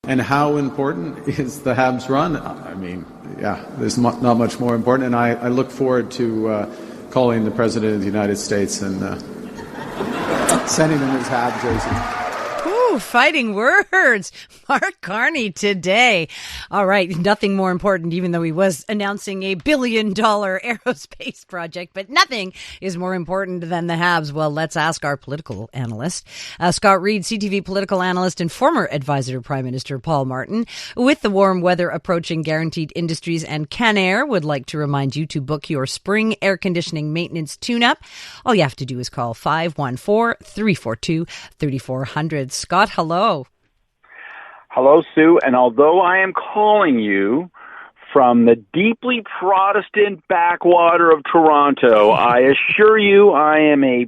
And how important is the Habs run? I mean, yeah, there's not much more important. And I look forward to calling the President of the United States and sending him his Habs jersey. Ooh, fighting words. Mark Carney today. All right, nothing more important, even though he was announcing a $1 billion aerospace project, but nothing is more important than the Habs. Well, let's ask our political analyst, Scott Reid, CTV political analyst and former advisor to Prime Minister Paul Martin. With the warm weather approaching, Guaranteed Industries and Canair would like to remind you to book your spring air conditioning maintenance tune-up. All you have to do is call 514-342-3400. Scott, hello. Hello, Sue. And although I am calling you from the deeply Protestant backwater of Toronto, I assure you I am a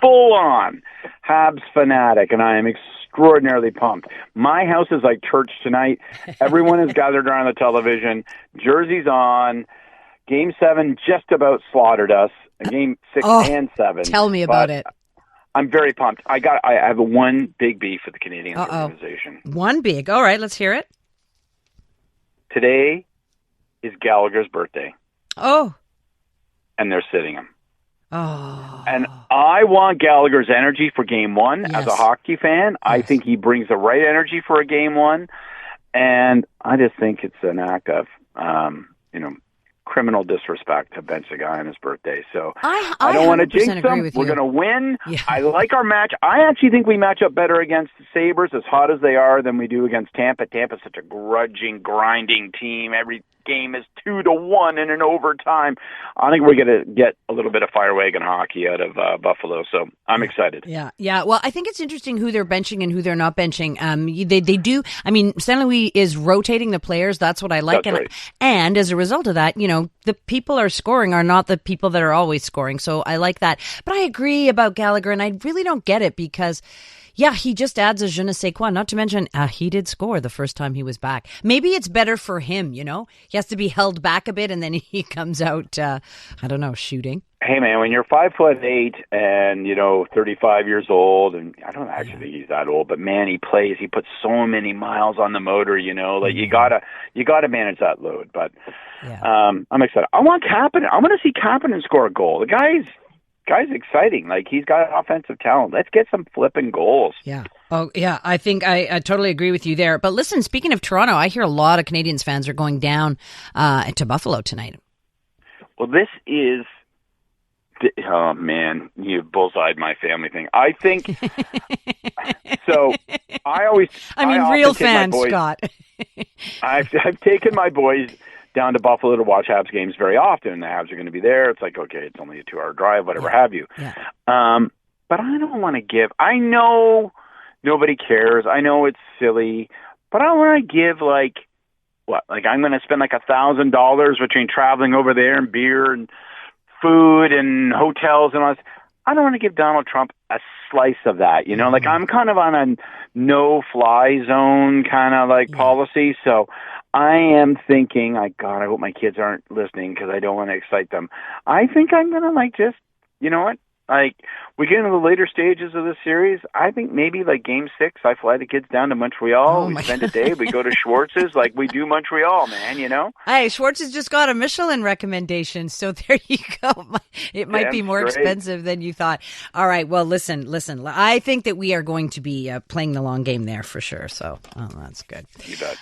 full-on Habs fanatic, and I am extraordinarily pumped. My house is like church tonight. Everyone is gathered around the television. Jersey's on. Game 7 just about slaughtered us. Game 6 and 7. Tell me about it. I'm very pumped. I have one big beef with the Canadian organization. One big. All right, let's hear it. Today is Gallagher's birthday. Oh. And they're sitting him. Oh. And I want Gallagher's energy for Game 1 as a hockey fan. Yes. I think he brings the right energy for a Game 1. And I just think it's an act of, criminal disrespect to bench a guy on his birthday. So I don't want to jinx them. We're going to win. Yeah. I like our match. I actually think we match up better against the Sabres, as hot as they are, than we do against Tampa. Tampa's such a grudging, grinding team. Every game is 2-1 in an overtime. I think we're going to get a little bit of fire wagon hockey out of Buffalo. So I'm excited. Yeah. Well, I think it's interesting who they're benching and who they're not benching. They do. I mean, St. Louis is rotating the players. That's what I like. That's right. And as a result of that, the people are scoring are not the people that are always scoring. So I like that. But I agree about Gallagher, and I really don't get it because, yeah, he just adds a je ne sais quoi. Not to mention, he did score the first time he was back. Maybe it's better for him, He has to be held back a bit, and then he comes out, shooting. Hey, man, when you're 5'8" and, 35 years old, and I don't actually think he's that old, but man, he puts so many miles on the motor, you gotta manage that load. But I'm excited. I want Kapanen. I want to see Kapanen score a goal. The guy's exciting. Like, he's got offensive talent. Let's get some flipping goals. Yeah. Oh, yeah. I think I totally agree with you there. But listen, speaking of Toronto, I hear a lot of Canadians fans are going down to Buffalo tonight. Well, this is... Oh, man, you bullseyed my family thing. I think... So, real fans, Scott. I've taken my boys down to Buffalo to watch Habs games very often, and the Habs are going to be there. It's like, okay, it's only a 2-hour drive, whatever have you. Yeah. But I don't want to give... I know nobody cares. I know it's silly, but I want to give, I'm going to spend $1,000 between traveling over there and beer and food and hotels and all this. I don't want to give Donald Trump a slice of that, I'm kind of on a no-fly zone kind of policy, so I am thinking, I hope my kids aren't listening because I don't want to excite them. I think I'm going to just, you know what? We get into the later stages of the series. I think maybe Game 6, I fly the kids down to Montreal. We spend a day. We go to Schwartz's we do Montreal, man, Hey, Schwartz has just got a Michelin recommendation, so there you go. It might be more expensive than you thought. All right, well, listen. I think that we are going to be playing the long game there for sure, so that's good. You bet.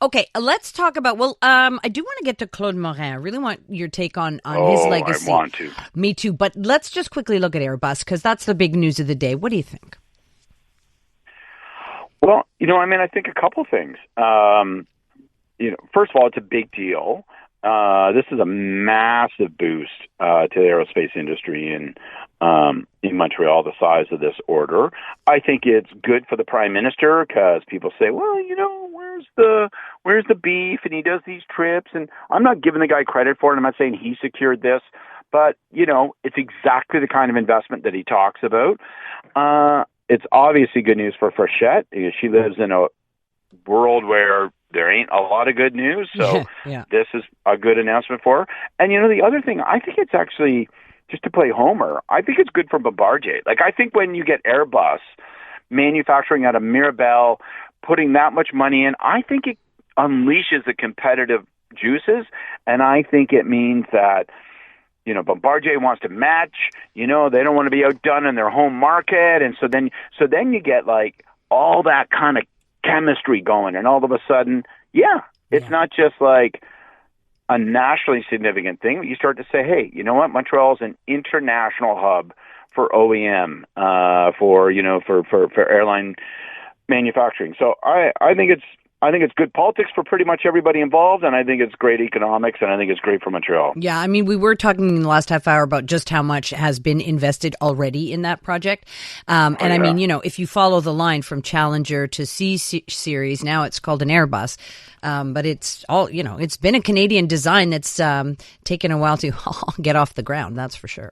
Okay, let's talk about, I do want to get to Claude Morin. I really want your take on his legacy. I want to. Me too, but let's just quickly look at Airbus, because that's the big news of the day. What do you think? Well, I think a couple things. First of all, it's a big deal. This is a massive boost to the aerospace industry in Montreal, the size of this order. I think it's good for the Prime Minister because people say, well, where's the beef? And he does these trips. And I'm not giving the guy credit for it. I'm not saying he secured this. But, it's exactly the kind of investment that he talks about. It's obviously good news for Frechette. She lives in a world where there ain't a lot of good news. So This is a good announcement for her. And, the other thing, I think it's actually, just to play Homer, I think it's good for Bombardier. I think when you get Airbus manufacturing out of Mirabel, putting that much money in, I think it unleashes the competitive juices, and I think it means that, Bombardier wants to match, they don't want to be outdone in their home market, and so then you get like all that kind of chemistry going, and all of a sudden, it's not just like a nationally significant thing. You start to say, hey, you know what? Montreal is an international hub for OEM, for airline manufacturing. So I think it's good politics for pretty much everybody involved, and I think it's great economics, and I think it's great for Montreal. Yeah, I mean, we were talking in the last half hour about just how much has been invested already in that project. I mean, if you follow the line from Challenger to C Series, now it's called an Airbus. But it's all, it's been a Canadian design that's taken a while to get off the ground, that's for sure.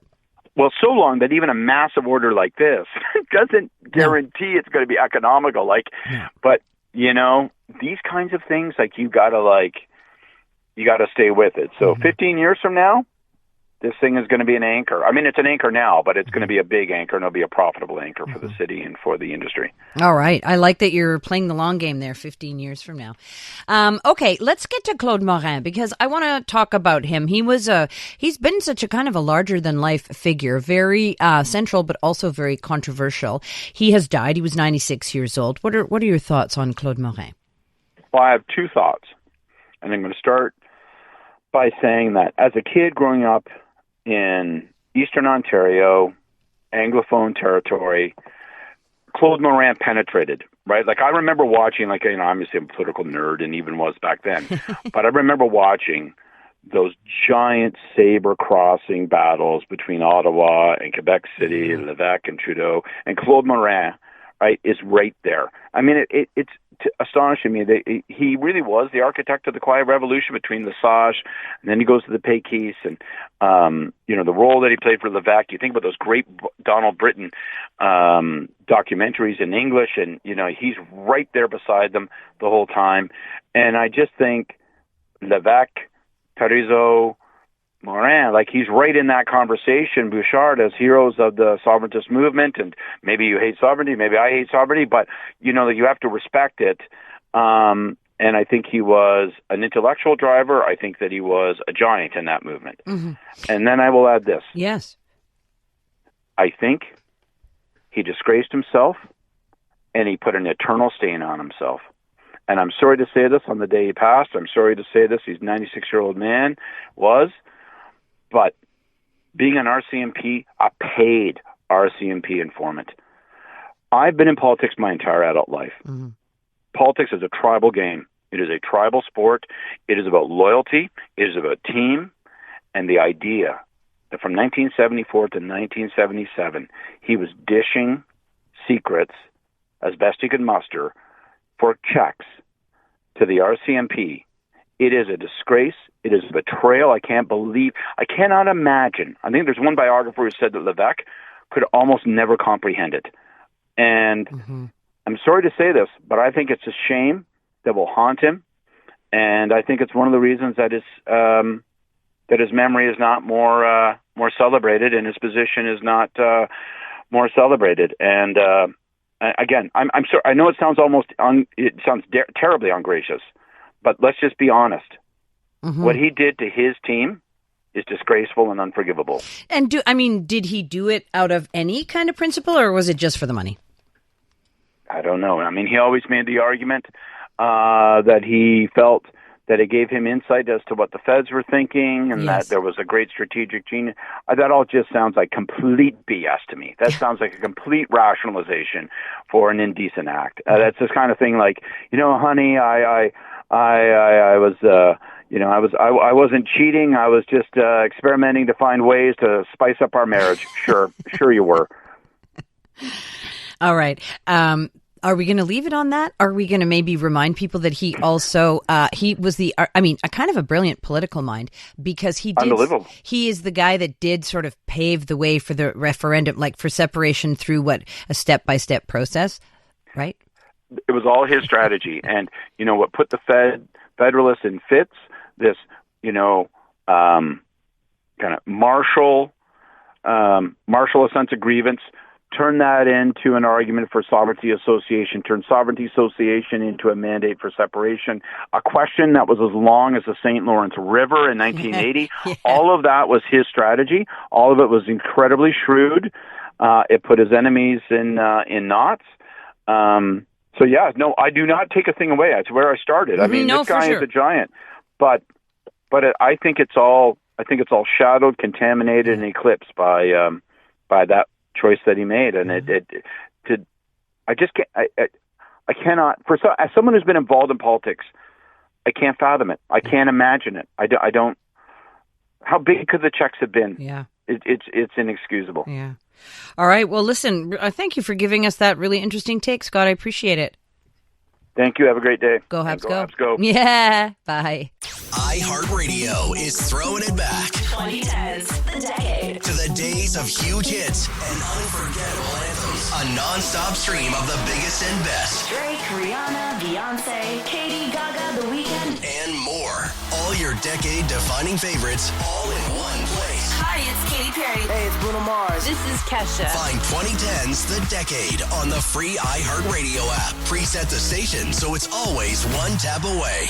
Well, so long that even a massive order like this doesn't guarantee it's going to be economical. But these kinds of things, you gotta stay with it. So 15 years from now, this thing is going to be an anchor. I mean, it's an anchor now, but it's going to be a big anchor, and it'll be a profitable anchor for the city and for the industry. All right. I like that you're playing the long game there 15 years from now. Okay, let's get to Claude Morin, because I want to talk about him. He's been such a kind of a larger-than-life figure, very central, but also very controversial. He has died. He was 96 years old. What are your thoughts on Claude Morin? Well, I have two thoughts. And I'm going to start by saying that as a kid growing up in Eastern Ontario, Anglophone territory, Claude Morin penetrated, right? I remember watching, obviously I'm a political nerd and even was back then, but I remember watching those giant saber-crossing battles between Ottawa and Quebec City, Lévesque and Trudeau, and Claude Morin, right, is right there. I mean, it's astonishing me that he really was the architect of the Quiet Revolution between the Sage, and then he goes to the Péquistes, and the role that he played for Lévesque. You think about those great Donald Britton documentaries in English, and he's right there beside them the whole time. And I just think Lévesque, Parizeau, Morin, he's right in that conversation. Bouchard as heroes of the sovereigntist movement, and maybe you hate sovereignty, maybe I hate sovereignty, but you have to respect it. And I think he was an intellectual driver. I think that he was a giant in that movement. Mm-hmm. And then I will add this. Yes. I think he disgraced himself, and he put an eternal stain on himself. And I'm sorry to say this on the day he passed. I'm sorry to say this. He's a 96-year-old man, but being an RCMP, a paid RCMP informant. I've been in politics my entire adult life. Mm-hmm. Politics is a tribal game. It is a tribal sport. It is about loyalty. It is about team. And the idea that from 1974 to 1977, he was dishing secrets as best he could muster for checks to the RCMP. It is a disgrace. It is a betrayal. I cannot imagine. I think there's one biographer who said that Lévesque could almost never comprehend it. And I'm sorry to say this, but I think it's a shame that will haunt him. And I think it's one of the reasons that his memory is not more celebrated, and his position is not more celebrated. And again, I'm sorry. I know it sounds terribly ungracious. But let's just be honest. Mm-hmm. What he did to his team is disgraceful and unforgivable. And did he do it out of any kind of principle, or was it just for the money? I don't know. I mean, he always made the argument that he felt that it gave him insight as to what the feds were thinking, and that there was a great strategic genius. That all just sounds like complete BS to me. That sounds like a complete rationalization for an indecent act. That's this kind of thing like, honey, I wasn't cheating. I was just experimenting to find ways to spice up our marriage. Sure you were. All right. Are we going to leave it on that? Are we going to maybe remind people that he also, he was a kind of a brilliant political mind, because he is the guy that did sort of pave the way for the referendum, for separation through a step-by-step process, right? It was all his strategy. And, what put the Federalists in fits, this, kind of martial a sense of grievance, turn that into an argument for Sovereignty Association, turn Sovereignty Association into a mandate for separation, a question that was as long as the St. Lawrence River in 1980. Yeah. All of that was his strategy. All of it was incredibly shrewd. It put his enemies in knots. So yeah, no, I do not take a thing away. That's where I started. I mean, this guy is a giant, but I think it's all shadowed, contaminated, and eclipsed by that choice that he made, and I just can't. I cannot. As someone who's been involved in politics, I can't fathom it. I can't imagine it. I don't. How big could the checks have been? Yeah, it's inexcusable. Yeah. All right. Well, listen. Thank you for giving us that really interesting take, Scott. I appreciate it. Thank you. Have a great day. Go Habs, go. Habs, go. Yeah. Bye. iHeartRadio is throwing it back. 2010s, the decade. To the days of huge hits and unforgettable anthems. A non-stop stream of the biggest and best. Drake, Rihanna, Beyonce, Katy, Gaga, The Weeknd, And more. All your decade-defining favorites all in one place. Hi, it's Katy Perry. Hey, it's Bruno Mars. This is Kesha. Find 2010's The Decade on the free iHeartRadio app. Preset the station so it's always one tap away.